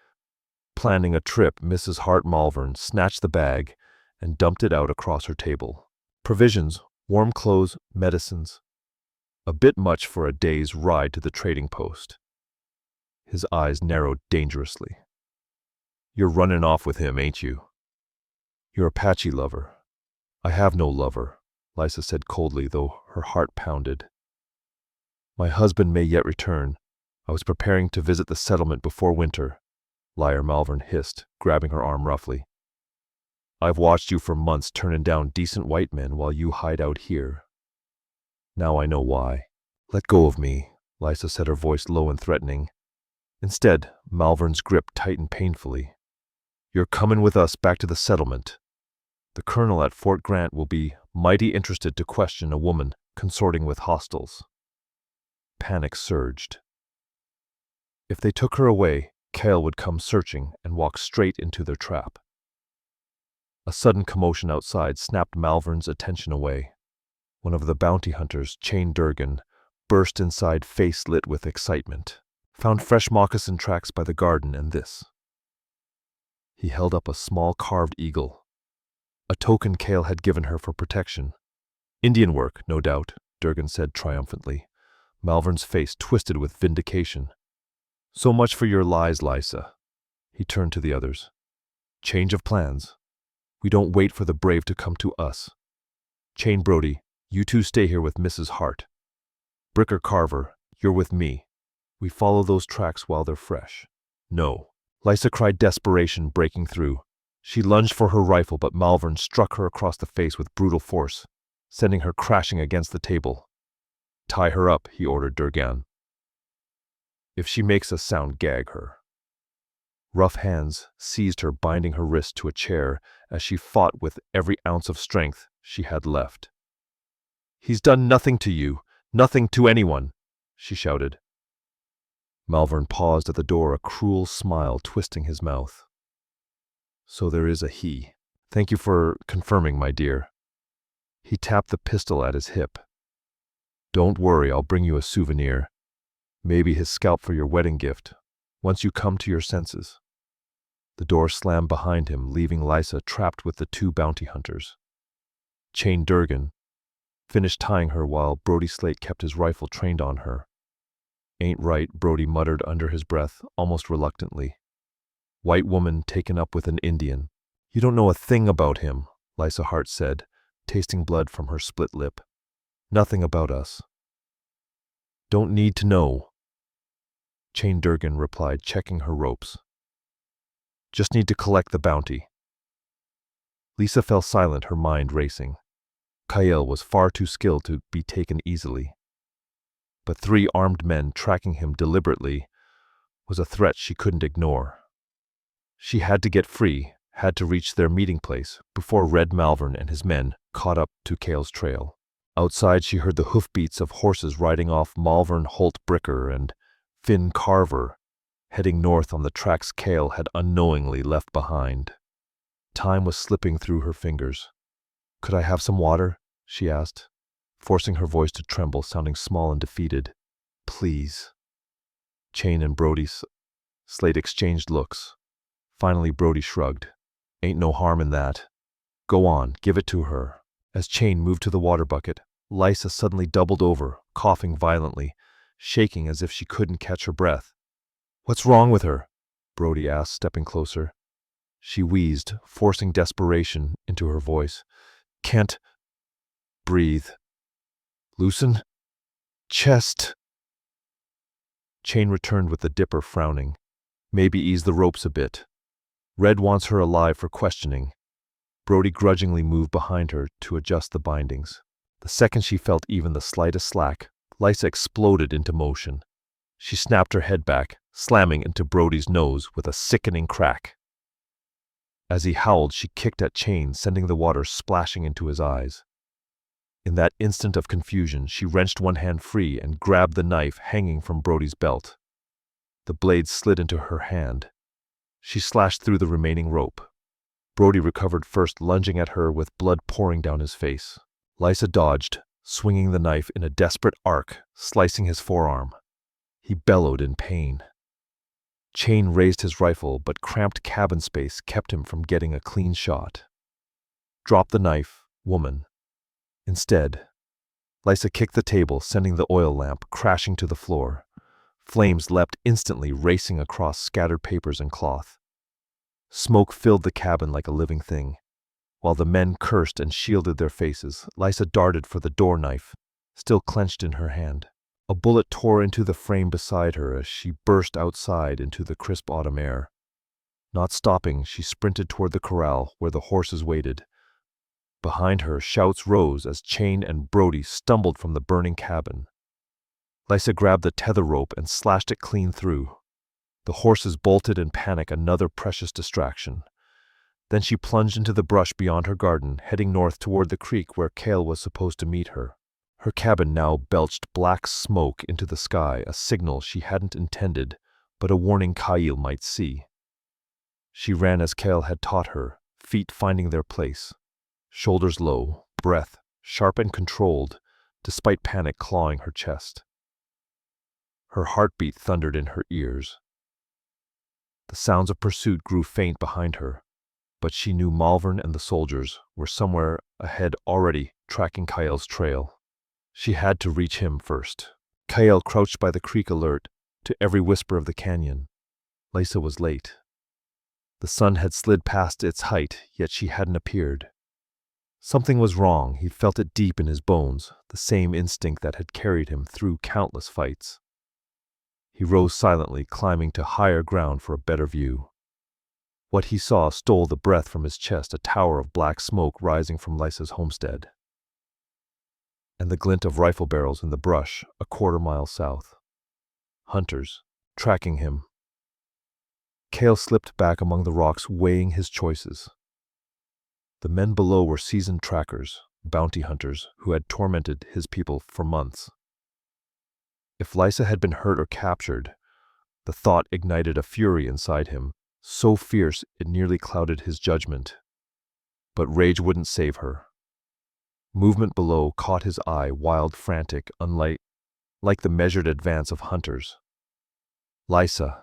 [SPEAKER 1] Planning a trip, Mrs. Hart Malvern snatched the bag and dumped it out across her table. Provisions, warm clothes, medicines. A bit much for a day's ride to the trading post. His eyes narrowed dangerously. You're running off with him, ain't you? Your Apache lover. I have no lover, Lysa said coldly, though her heart pounded. My husband may yet return. I was preparing to visit the settlement before winter, Liar Malvern hissed, grabbing her arm roughly. I've watched you for months turning down decent white men while you hide out here. Now I know why. Let go of me, Lysa said, her voice low and threatening. Instead, Malvern's grip tightened painfully. You're coming with us back to the settlement. The colonel at Fort Grant will be mighty interested to question a woman consorting with hostiles. Panic surged. If they took her away, Kael would come searching and walk straight into their trap. A sudden commotion outside snapped Malvern's attention away. One of the bounty hunters, Chain Durgan, burst inside, face lit with excitement. Found fresh moccasin tracks by the garden, and this. He held up a small carved eagle, a token Kael had given her for protection. Indian work, no doubt, Durgan said triumphantly. Malvern's face twisted with vindication. So much for your lies, Lysa. He turned to the others. Change of plans. We don't wait for the brave to come to us. Chain Brody, you two stay here with Mrs. Hart. Bricker Carver, you're with me. We follow those tracks while they're fresh. No. Lysa cried, desperation breaking through. She lunged for her rifle, but Malvern struck her across the face with brutal force, sending her crashing against the table. Tie her up, he ordered Durgan. If she makes a sound, gag her. Rough hands seized her, binding her wrist to a chair as she fought with every ounce of strength she had left. He's done nothing to you, nothing to anyone, she shouted. Malvern paused at the door, a cruel smile twisting his mouth. So there is a he. Thank you for confirming, my dear. He tapped the pistol at his hip. Don't worry, I'll bring you a souvenir. Maybe his scalp for your wedding gift, once you come to your senses." The door slammed behind him, leaving Lysa trapped with the two bounty hunters. Chain Durgan finished tying her while Brody Slate kept his rifle trained on her. "Ain't right," Brody muttered under his breath, almost reluctantly. "White woman taken up with an Indian." "You don't know a thing about him," Lysa Hart said, tasting blood from her split lip. "Nothing about us." "Don't need to know," Chain Durgan replied, checking her ropes. "Just need to collect the bounty." Lysa fell silent, her mind racing. Kael was far too skilled to be taken easily. But 3 armed men tracking him deliberately was a threat she couldn't ignore. She had to get free, had to reach their meeting place before Red Malvern and his men caught up to Kael's trail. Outside she heard the hoofbeats of horses riding off Malvern Holt Bricker and Finn Carver, heading north on the tracks Kael had unknowingly left behind. Time was slipping through her fingers. "Could I have some water?" she asked, forcing her voice to tremble, sounding small and defeated. "Please." Chain and Brody Slate exchanged looks. Finally Brody shrugged. "Ain't no harm in that. Go on, give it to her." As Chain moved to the water bucket, Lysa suddenly doubled over, coughing violently, shaking as if she couldn't catch her breath. "What's wrong with her?" Brody asked, stepping closer. She wheezed, forcing desperation into her voice. "Can't breathe. Loosen? Chest." Chain returned with the dipper, frowning. "Maybe ease the ropes a bit. Red wants her alive for questioning." Brody grudgingly moved behind her to adjust the bindings. The second she felt even the slightest slack, Lysa exploded into motion. She snapped her head back, slamming into Brody's nose with a sickening crack. As he howled, she kicked at Chain, sending the water splashing into his eyes. In that instant of confusion, she wrenched one hand free and grabbed the knife hanging from Brody's belt. The blade slid into her hand. She slashed through the remaining rope. Brody recovered first, lunging at her with blood pouring down his face. Lysa dodged, swinging the knife in a desperate arc, slicing his forearm. He bellowed in pain. Chain raised his rifle, but cramped cabin space kept him from getting a clean shot. "Drop the knife, woman." Instead, Lysa kicked the table, sending the oil lamp crashing to the floor. Flames leapt instantly, racing across scattered papers and cloth. Smoke filled the cabin like a living thing. While the men cursed and shielded their faces, Lysa darted for the door knife, still clenched in her hand. A bullet tore into the frame beside her as she burst outside into the crisp autumn air. Not stopping, she sprinted toward the corral where the horses waited. Behind her, shouts rose as Chain and Brody stumbled from the burning cabin. Lysa grabbed the tether rope and slashed it clean through. The horses bolted in panic, another precious distraction. Then she plunged into the brush beyond her garden, heading north toward the creek where Kael was supposed to meet her. Her cabin now belched black smoke into the sky, a signal she hadn't intended, but a warning Kael might see. She ran as Kael had taught her, feet finding their place. Shoulders low, breath sharp and controlled, despite panic clawing her chest. Her heartbeat thundered in her ears. The sounds of pursuit grew faint behind her, but she knew Malvern and the soldiers were somewhere ahead, already tracking Kael's trail. She had to reach him first. Kael crouched by the creek, alert to every whisper of the canyon. Lysa was late. The sun had slid past its height, yet she hadn't appeared. Something was wrong. He felt it deep in his bones, the same instinct that had carried him through countless fights. He rose silently, climbing to higher ground for a better view. What he saw stole the breath from his chest, a tower of black smoke rising from Lysa's homestead, and the glint of rifle barrels in the brush a quarter-mile south. Hunters, tracking him. Kael slipped back among the rocks, weighing his choices. The men below were seasoned trackers, bounty hunters who had tormented his people for months. If Lysa had been hurt or captured, the thought ignited a fury inside him, so fierce it nearly clouded his judgment. But rage wouldn't save her. Movement below caught his eye, wild, frantic, unlike like the measured advance of hunters. Lysa.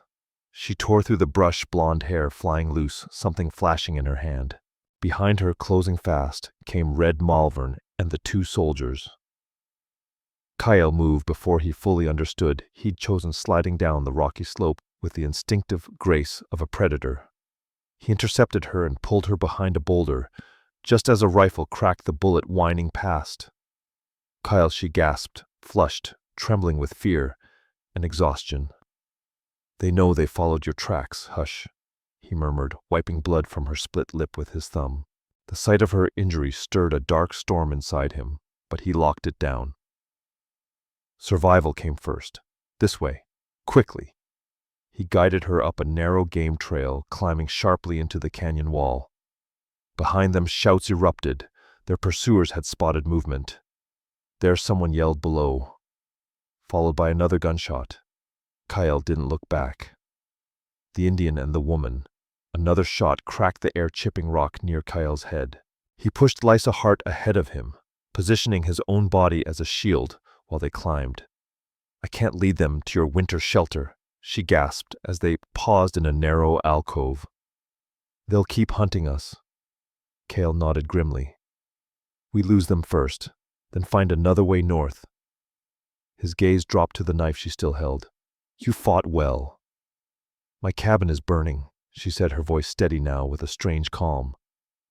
[SPEAKER 1] She tore through the brush, blonde hair flying loose, something flashing in her hand. Behind her, closing fast, came Red Malvern and the two soldiers. Kael moved before he fully understood. He'd chosen sliding down the rocky slope with the instinctive grace of a predator. He intercepted her and pulled her behind a boulder, just as a rifle cracked the bullet whining past. Kael, she gasped, flushed, trembling with fear and exhaustion. They know they followed your tracks, hush, he murmured, wiping blood from her split lip with his thumb. The sight of her injury stirred a dark storm inside him, but he locked it down. Survival came first. This way. Quickly. He guided her up a narrow game trail, climbing sharply into the canyon wall. Behind them, shouts erupted. Their pursuers had spotted movement. There, someone yelled below, followed by another gunshot. Kael didn't look back. The Indian and the woman. Another shot cracked the air, chipping rock near Kael's head. He pushed Lysa Hart ahead of him, positioning his own body as a shield while they climbed. I can't lead them to your winter shelter, she gasped as they paused in a narrow alcove. They'll keep hunting us. Kael nodded grimly. We lose them first, then find another way north. His gaze dropped to the knife she still held. You fought well. My cabin is burning, she said, her voice steady now with a strange calm.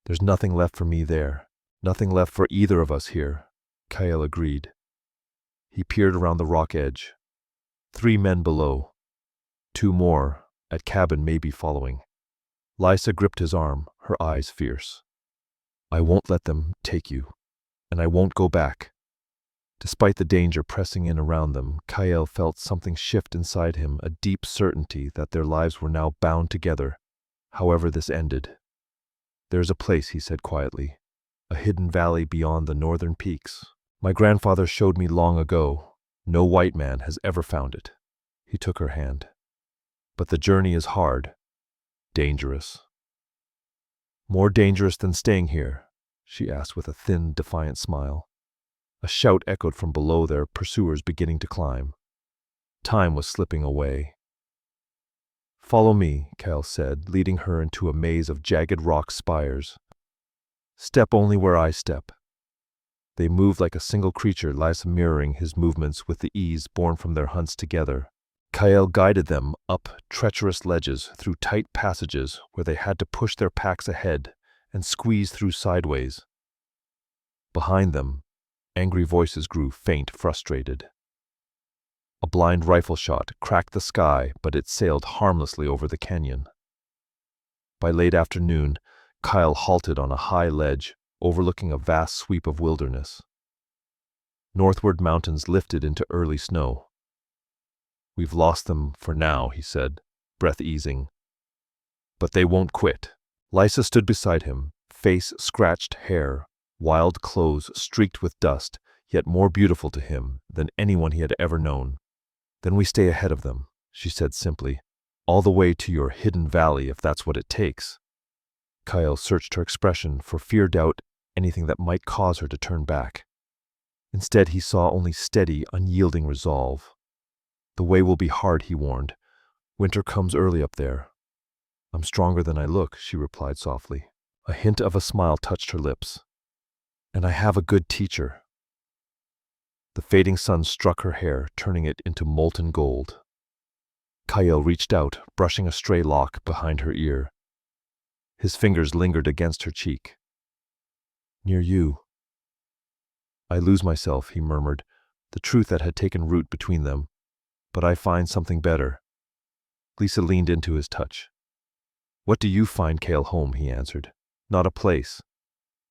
[SPEAKER 1] There's nothing left for me there. Nothing left for either of us here. Kael agreed. He peered around the rock edge. 3 men below. 2 more, at cabin maybe following. Lysa gripped his arm, her eyes fierce. I won't let them take you, and I won't go back. Despite the danger pressing in around them, Kael felt something shift inside him, a deep certainty that their lives were now bound together, however this ended. There's a place, he said quietly, a hidden valley beyond the northern peaks. My grandfather showed me long ago. No white man has ever found it. He took her hand. But the journey is hard, dangerous. More dangerous than staying here, she asked with a thin, defiant smile. A shout echoed from below, their pursuers beginning to climb. Time was slipping away. Follow me, Kael said, leading her into a maze of jagged rock spires. Step only where I step. They moved like a single creature, Lysa mirroring his movements with the ease born from their hunts together. Kael guided them up treacherous ledges, through tight passages where they had to push their packs ahead and squeeze through sideways. Behind them, angry voices grew faint, frustrated. A blind rifle shot cracked the sky, but it sailed harmlessly over the canyon. By late afternoon, Kael halted on a high ledge, overlooking a vast sweep of wilderness. Northward mountains lifted into early snow. We've lost them for now, he said, breath easing. But they won't quit. Lysa stood beside him, face scratched, hair, wild clothes streaked with dust, yet more beautiful to him than anyone he had ever known. Then we stay ahead of them, she said simply, all the way to your hidden valley if that's what it takes. Kael searched her expression for fear, doubt, anything that might cause her to turn back. Instead, he saw only steady, unyielding resolve. The way will be hard, he warned. Winter comes early up there. I'm stronger than I look, she replied softly. A hint of a smile touched her lips. And I have a good teacher. The fading sun struck her hair, turning it into molten gold. Kael reached out, brushing a stray lock behind her ear. His fingers lingered against her cheek. Near you. I lose myself, he murmured, the truth that had taken root between them. But I find something better. Lysa leaned into his touch. What do you find, Kael? Home, he answered. Not a place.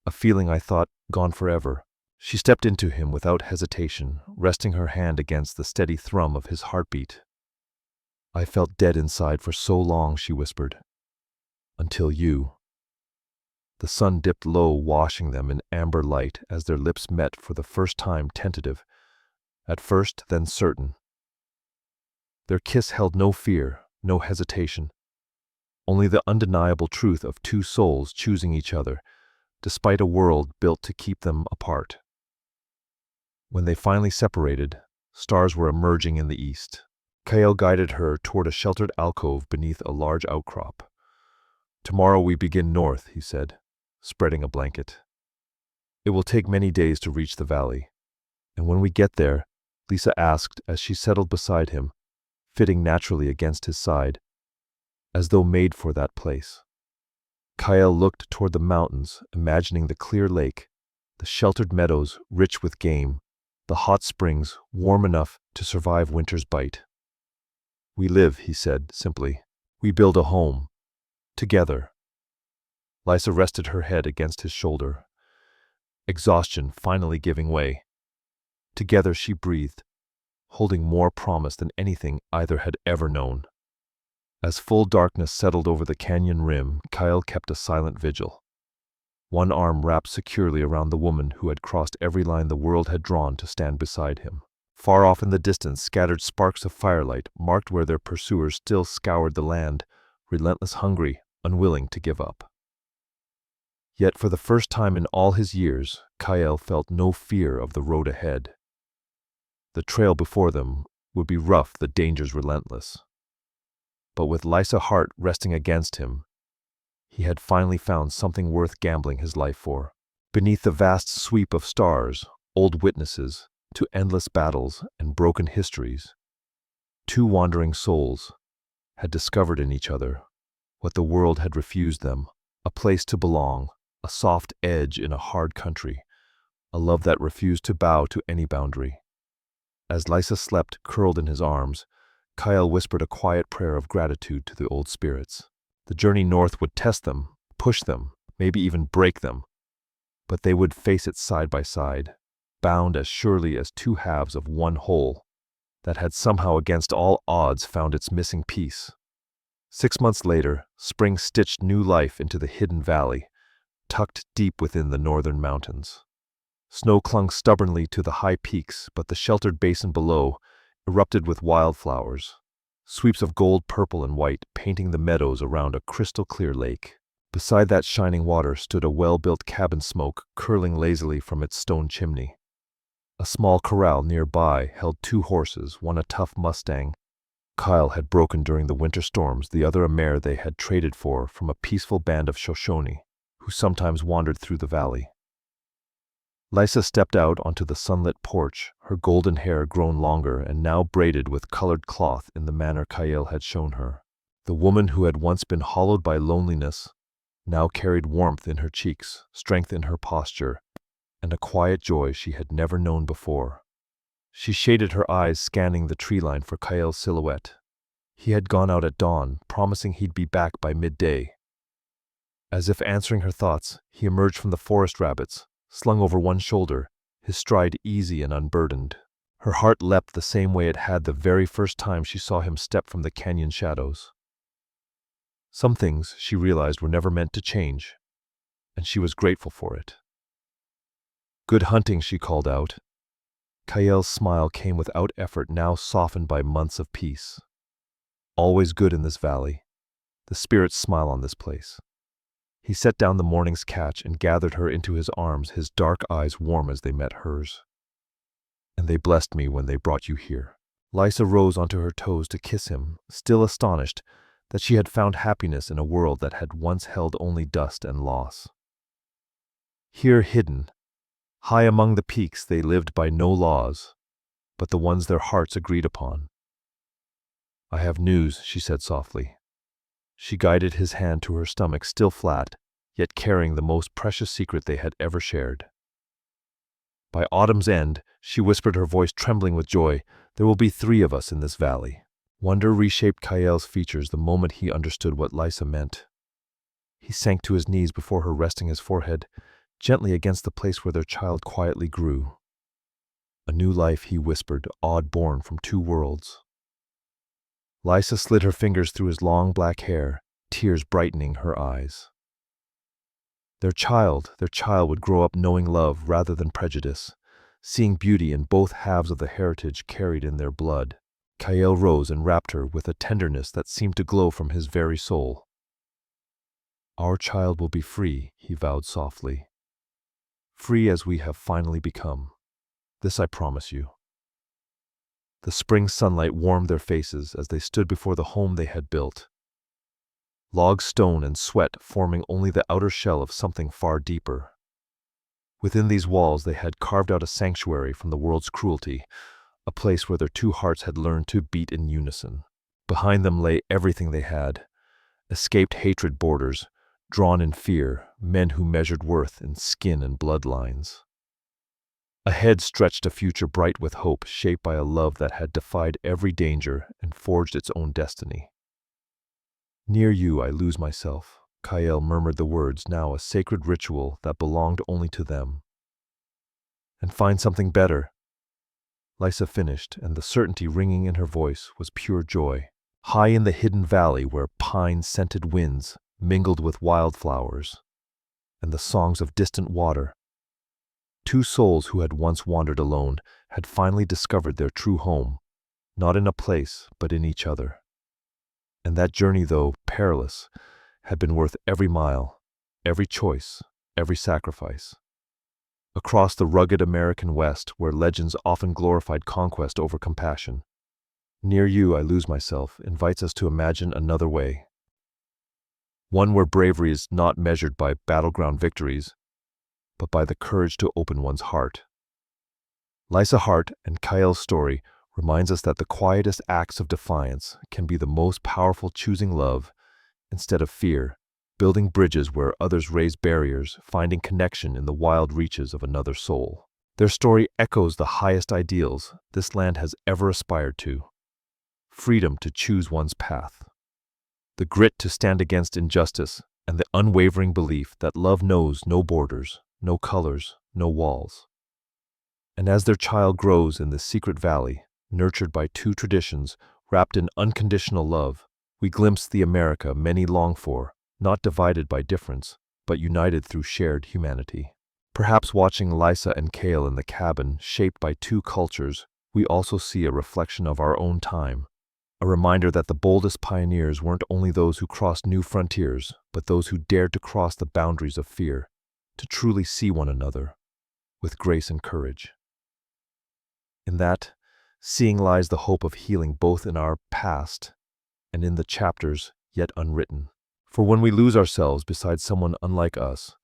[SPEAKER 1] A feeling I thought gone forever. She stepped into him without hesitation, resting her hand against the steady thrum of his heartbeat. I felt dead inside for so long, she whispered. Until you. The sun dipped low, washing them in amber light as their lips met for the first time, tentative. At first, then certain. Their kiss held no fear, no hesitation. Only the undeniable truth of 2 souls choosing each other, despite a world built to keep them apart. When they finally separated, Stars were emerging in the east. Kael guided her toward a sheltered alcove beneath a large outcrop. "Tomorrow we begin north," he said, spreading a blanket. "It will take many days to reach the valley. And when we get there," Lysa asked as she settled beside him, fitting naturally against his side, as though made for that place. Kael looked toward the mountains, imagining the clear lake, the sheltered meadows rich with game, the hot springs warm enough to survive winter's bite. "We live," he said simply. "We build a home. Together." Lysa rested her head against his shoulder, exhaustion finally giving way. Together she breathed, holding more promise than anything either had ever known. As full darkness settled over the canyon rim, Kael kept a silent vigil. One arm wrapped securely around the woman who had crossed every line the world had drawn to stand beside him. Far off in the distance, scattered sparks of firelight marked where their pursuers still scoured the land, relentless, hungry, unwilling to give up. Yet for the first time in all his years, Kael felt no fear of the road ahead. The trail before them would be rough, the dangers relentless. But with Lysa Hart resting against him, he had finally found something worth gambling his life for. Beneath the vast sweep of stars, old witnesses to endless battles and broken histories, two wandering souls had discovered in each other what the world had refused them: a place to belong, a soft edge in a hard country, a love that refused to bow to any boundary. As Lysa slept, curled in his arms, Kael whispered a quiet prayer of gratitude to the old spirits. The journey north would test them, push them, maybe even break them, but they would face it side by side, bound as surely as two halves of one whole that had somehow against all odds found its missing piece. 6 months later, spring stitched new life into the hidden valley, tucked deep within the northern mountains. Snow clung stubbornly to the high peaks, but the sheltered basin below erupted with wildflowers, sweeps of gold, purple, and white painting the meadows around a crystal-clear lake. Beside that shining water stood a well-built cabin, smoke curling lazily from its stone chimney. A small corral nearby held 2 horses, one a tough Mustang Kael had broken during the winter storms, the other a mare they had traded for from a peaceful band of Shoshone who sometimes wandered through the valley. Lysa stepped out onto the sunlit porch, her golden hair grown longer and now braided with colored cloth in the manner Kael had shown her. The woman who had once been hollowed by loneliness now carried warmth in her cheeks, strength in her posture, and a quiet joy she had never known before. She shaded her eyes, scanning the tree line for Kael's silhouette. He had gone out at dawn, promising he'd be back by midday. As if answering her thoughts, he emerged from the forest rabbits, slung over one shoulder, his stride easy and unburdened. Her heart leapt the same way it had the very first time she saw him step from the canyon shadows. Some things, she realized, were never meant to change, and she was grateful for it. "Good hunting," she called out. Kael's smile came without effort, now softened by months of peace. "Always good in this valley. The spirits smile on this place." He set down the morning's catch and gathered her into his arms, his dark eyes warm as they met hers. "And they blessed me when they brought you here." Lysa rose onto her toes to kiss him, still astonished that she had found happiness in a world that had once held only dust and loss. Here, hidden, high among the peaks, they lived by no laws, but the ones their hearts agreed upon. "I have news," she said softly. She guided his hand to her stomach, still flat, yet carrying the most precious secret they had ever shared. "By autumn's end," she whispered, her voice trembling with joy, "there will be 3 of us in this valley." Wonder reshaped Kael's features the moment he understood what Lysa meant. He sank to his knees before her, resting his forehead gently against the place where their child quietly grew. "A new life," he whispered, awed, born from 2 worlds. Lysa slid her fingers through his long black hair, tears brightening her eyes. Their child would grow up knowing love rather than prejudice, seeing beauty in both halves of the heritage carried in their blood. Kael rose and wrapped her with a tenderness that seemed to glow from his very soul. "Our child will be free," he vowed softly. "Free as we have finally become. This I promise you." The spring sunlight warmed their faces as they stood before the home they had built. Log, stone, and sweat forming only the outer shell of something far deeper. Within these walls they had carved out a sanctuary from the world's cruelty, a place where their two hearts had learned to beat in unison. Behind them lay everything they had, escaped hatred borders, drawn in fear, men who measured worth in skin and bloodlines. Ahead stretched a future bright with hope, shaped by a love that had defied every danger and forged its own destiny. Near you I lose myself, Kael murmured the words, now a sacred ritual that belonged only to them. And find something better, Lysa finished, and the certainty ringing in her voice was pure joy. High in the hidden valley where pine-scented winds mingled with wildflowers and the songs of distant water, two souls who had once wandered alone had finally discovered their true home, not in a place, but in each other. And that journey, though perilous, had been worth every mile, every choice, every sacrifice. Across the rugged American West, where legends often glorified conquest over compassion, Near You I Lose Myself invites us to imagine another way. One where bravery is not measured by battleground victories, but by the courage to open one's heart. Lysa Hart and Kael's story reminds us that the quietest acts of defiance can be the most powerful, choosing love instead of fear, building bridges where others raise barriers, finding connection in the wild reaches of another soul. Their story echoes the highest ideals this land has ever aspired to: freedom to choose one's path, the grit to stand against injustice, and the unwavering belief that love knows no borders, no colors, no walls. And as their child grows in this secret valley, nurtured by two traditions wrapped in unconditional love, we glimpse the America many long for, not divided by difference, but united through shared humanity. Perhaps watching Lysa and Kael in the cabin, shaped by two cultures, we also see a reflection of our own time, a reminder that the boldest pioneers weren't only those who crossed new frontiers, but those who dared to cross the boundaries of fear, to truly see one another with grace and courage. In that seeing lies the hope of healing both in our past and in the chapters yet unwritten. For when we lose ourselves beside someone unlike us,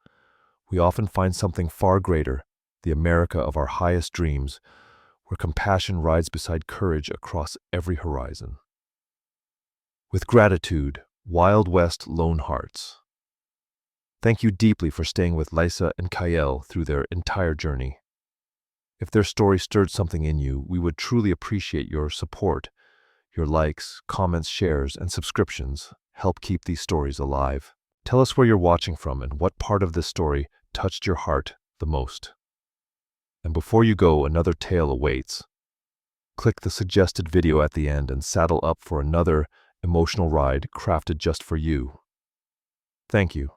[SPEAKER 1] we often find something far greater, the America of our highest dreams, where compassion rides beside courage across every horizon. With gratitude, Wild West Lone Hearts. Thank you deeply for staying with Lysa and Kael through their entire journey. If their story stirred something in you, we would truly appreciate your support. Your likes, comments, shares, and subscriptions help keep these stories alive. Tell us where you're watching from and what part of this story touched your heart the most. And before you go, another tale awaits. Click the suggested video at the end and saddle up for another emotional ride crafted just for you. Thank you.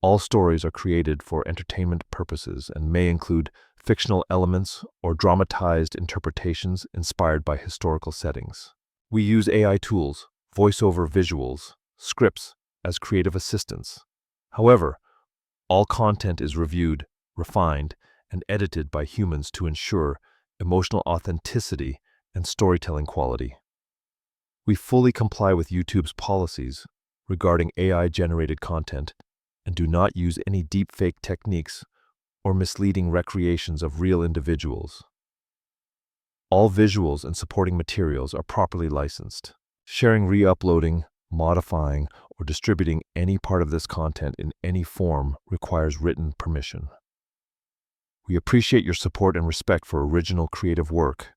[SPEAKER 1] All stories are created for entertainment purposes and may include fictional elements or dramatized interpretations inspired by historical settings. We use AI tools, voiceover visuals, scripts as creative assistants. However, all content is reviewed, refined, and edited by humans to ensure emotional authenticity and storytelling quality. We fully comply with YouTube's policies regarding AI-generated content and do not use any deepfake techniques or misleading recreations of real individuals. All visuals and supporting materials are properly licensed. Sharing, re-uploading, modifying, or distributing any part of this content in any form requires written permission. We appreciate your support and respect for original creative work